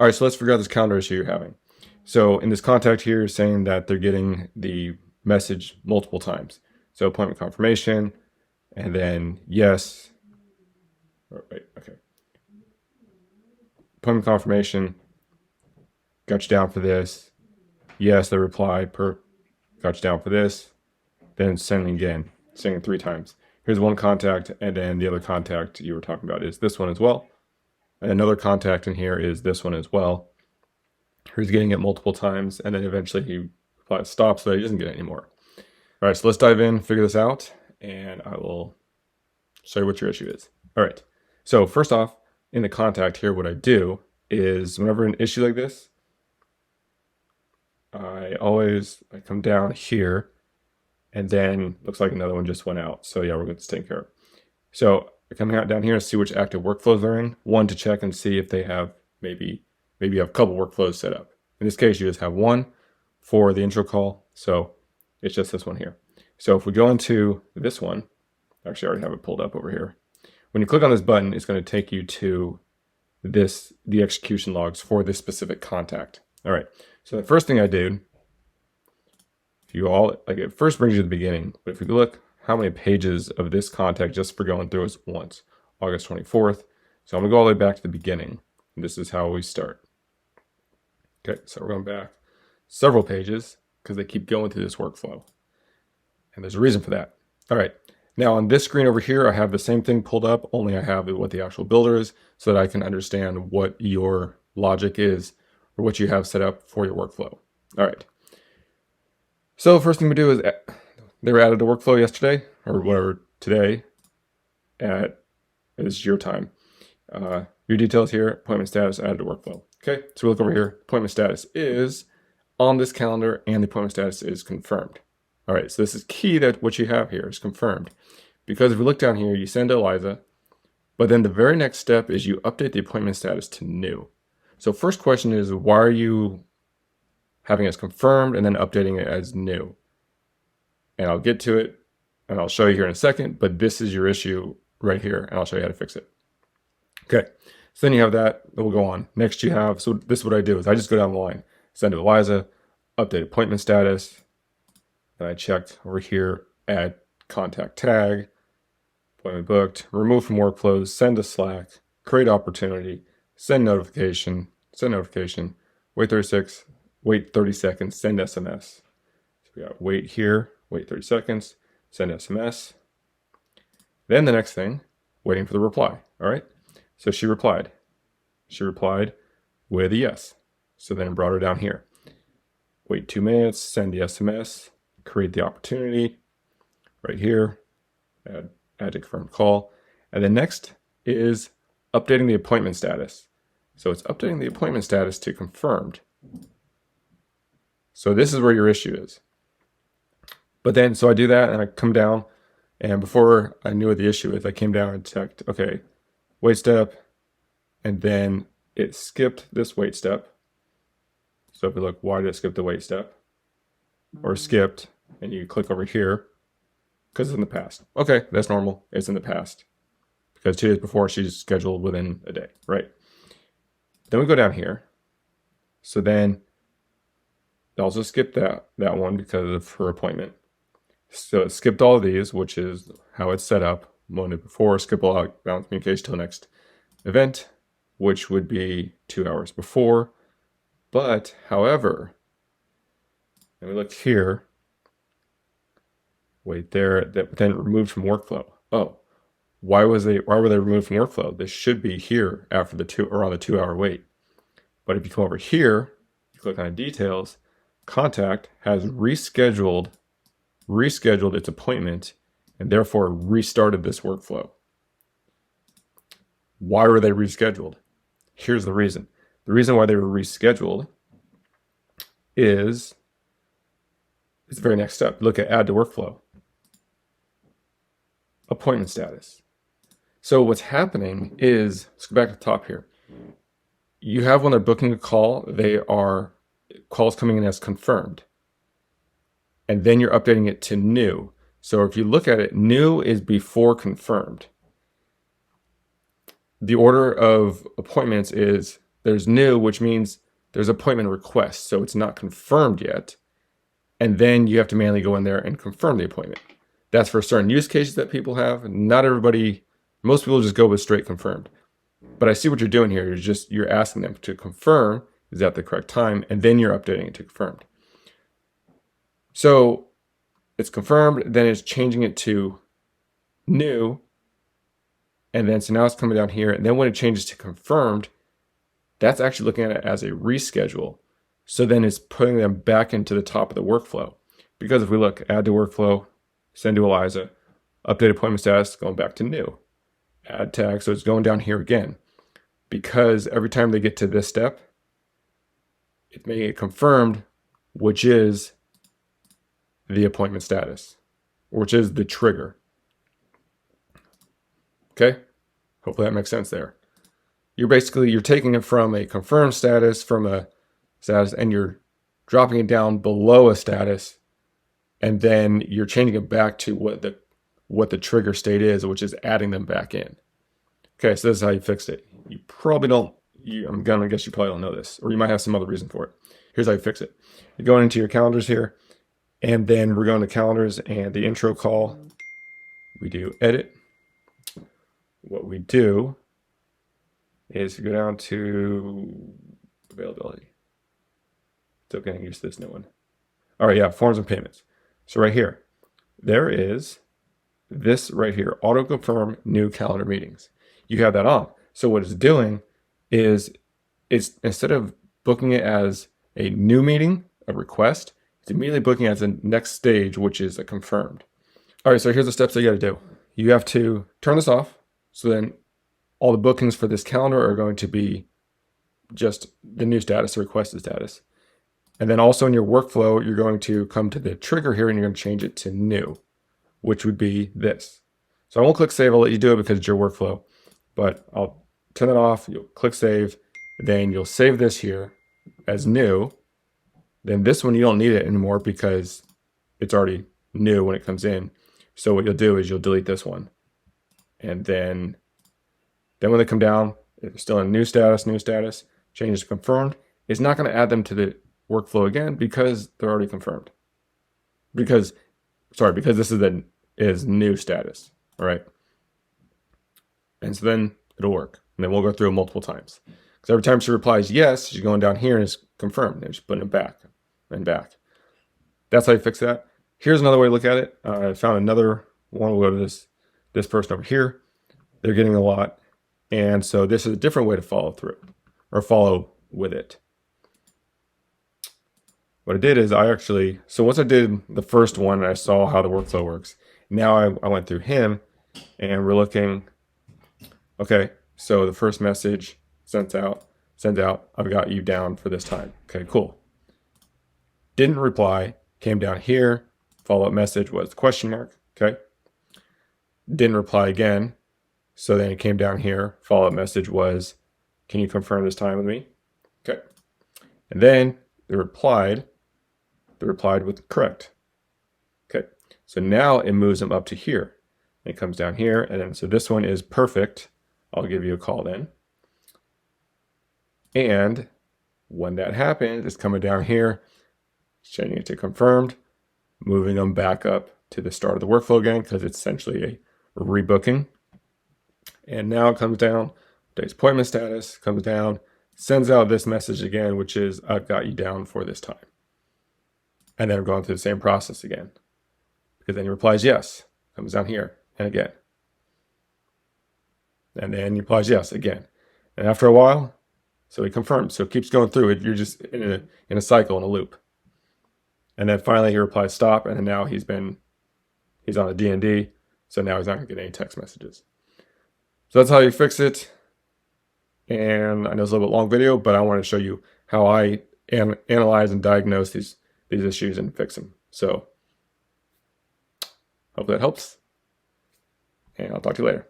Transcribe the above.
All right, so let's figure out this calendar issue you're having. So in this contact here, saying that they're getting the message multiple times. So appointment confirmation, and then yes. Oh, wait, okay. Appointment confirmation, got you down for this. Yes, they reply, got you down for this. Then sending again, sending 3 times. Here's one contact, and then the other contact you were talking about is this one as well. And another contact in here is this one as well. He's getting it multiple times, and then eventually he applies stop so that he doesn't get it anymore. All right, so let's dive in, figure this out, and I will show you what your issue is. All right, so first off, in the contact here, what I do is whenever an issue like this, I come down here, and then looks like another one just went out. So yeah, we're going to take care of it. So I come out down here and see which active workflows they're in. One, to check and see if they have maybe you have a couple workflows set up. In this case, you just have one for the intro call. So it's just this one here. So if we go into this one, actually I already have it pulled up over here. When you click on this button, it's going to take you to the execution logs for this specific contact. All right. So the first thing I did, it first brings you to the beginning, but if you look how many pages of this contact just for going through is once, August 24th. So I'm gonna go all the way back to the beginning. And this is how we start. Okay, so we're going back several pages because they keep going through this workflow. And there's a reason for that. All right, now on this screen over here, I have the same thing pulled up, only I have what the actual builder is so that I can understand what your logic is or what you have set up for your workflow. All right. So the first thing we do is they were added to workflow yesterday or whatever today is your time. Your details here, appointment status added to workflow. Okay, so we look over here, appointment status is on this calendar and the appointment status is confirmed. All right, so this is key that what you have here is confirmed. Because if we look down here, you send to Eliza, but then the very next step is you update the appointment status to new. So first question is, why are you having us confirmed and then updating it as new? And I'll get to it and I'll show you here in a second, but this is your issue right here and I'll show you how to fix it. Okay, so then you have that, we'll go on. Next you have, so this is what I do is I just go down the line, send to Eliza, update appointment status, and I checked over here, add contact tag, appointment booked, remove from workflows, send to Slack, create opportunity, send notification, wait 30 seconds, send SMS. So we got wait here, wait 30 seconds, send SMS. Then the next thing, waiting for the reply, all right? So she replied. She replied with a yes. So then it brought her down here. Wait 2 minutes, send the SMS, create the opportunity right here, add to confirm call. And then next is updating the appointment status. So it's updating the appointment status to confirmed. So this is where your issue is. But then, so I do that and I come down, and before I knew what the issue is, I came down and checked, okay, wait step, and then it skipped this wait step. So if you look, why did it skip the wait step? Or skipped, and you click over here, because it's in the past. Okay, that's normal, it's in the past. Because 2 days before, she's scheduled within a day, right? Then we go down here. So then, it also skipped that one because of her appointment. So it skipped all of these, which is how it's set up. One day before, skip all outbound communication till next event, which would be 2 hours before. But, however, and we look here, wait there, that then removed from workflow. Oh, why were they removed from workflow? They should be here after around the 2 hour wait. But if you come over here, you click on details, contact has rescheduled its appointment and therefore restarted this workflow. Why were they rescheduled? Here's the reason. The reason why they were rescheduled is the very next step. Look at add to workflow. Appointment status. So what's happening is, let's go back to the top here. You have when they're booking a call, calls coming in as confirmed. And then you're updating it to new. So if you look at it, new is before confirmed. The order of appointments is there's new, which means there's appointment request, so it's not confirmed yet. And then you have to manually go in there and confirm the appointment. That's for certain use cases that people have. Not everybody, most people just go with straight confirmed. But I see what you're doing here. You're asking them to confirm, is that the correct time? And then you're updating it to confirmed. So it's confirmed, then it's changing it to new. And then, so now it's coming down here. And then when it changes to confirmed, that's actually looking at it as a reschedule. So then it's putting them back into the top of the workflow. Because if we look, add to workflow, send to Eliza, update appointment status, going back to new, add tag. So it's going down here again. Because every time they get to this step, it's making it confirmed, which is the appointment status, which is the trigger. Okay, hopefully that makes sense there. You're taking it from a confirmed status, from a status, and you're dropping it down below a status, and then you're changing it back to what the trigger state is, which is adding them back in. Okay, so this is how you fix it. You probably don't, I'm gonna guess you probably don't know this, or you might have some other reason for it. Here's how you fix it. You're going into your calendars here, and then we're going to calendars and the intro call. We do edit. What we do is go down to availability. Still getting used to this new one. All right, yeah, forms and payments. So right here, there is this right here, auto confirm new calendar meetings. You have that on. So what it's doing is it's instead of booking it as a new meeting, a request, it's immediately booking it as the next stage, which is a confirmed. All right, so here's the steps that you got to do. You have to turn this off. So then all the bookings for this calendar are going to be just the new status, the requested status. And then also in your workflow, you're going to come to the trigger here and you're going to change it to new, which would be this. So I won't click save. I'll let you do it because it's your workflow, but I'll turn it off. You'll click save. Then you'll save this here as new. Then this one, you don't need it anymore because it's already new when it comes in. So what you'll do is you'll delete this one. And then when they come down, if it's still in new status, changes to confirmed, it's not going to add them to the workflow again because they're already confirmed. Because this is new status, all right? And so then it'll work. And then we'll go through it multiple times. Because every time she replies yes, she's going down here and it's confirmed. And she's putting it back and back. That's how you fix that. Here's another way to look at it. I found another one. We'll go to this person over here. They're getting a lot. And so this is a different way to follow through or follow with it. What I did is so once I did the first one and I saw how the workflow works, now I went through him and we're looking, okay, so the first message sends out, I've got you down for this time. Okay, cool. Didn't reply, came down here, follow-up message was question mark, okay. Didn't reply again. So then it came down here, follow-up message was, can you confirm this time with me? Okay. And then they replied with correct. Okay. So now it moves them up to here. It comes down here. And then, so this one is perfect. I'll give you a call then. And when that happens, it's coming down here, changing it to confirmed, moving them back up to the start of the workflow again, because it's essentially a rebooking. And now it comes down, today's appointment status, comes down, sends out this message again, which is, I've got you down for this time. And then we're going through the same process again. Because then he replies yes, comes down here, and again. And then he replies yes, again. And after a while, so he confirms. So it keeps going through it. You're just in a cycle, in a loop. And then finally he replies stop, and then now he's on a D&D, so now he's not going to get any text messages. So that's how you fix it. And I know it's a little bit long video, but I want to show you how I analyze and diagnose these issues and fix them. So hope that helps. And I'll talk to you later.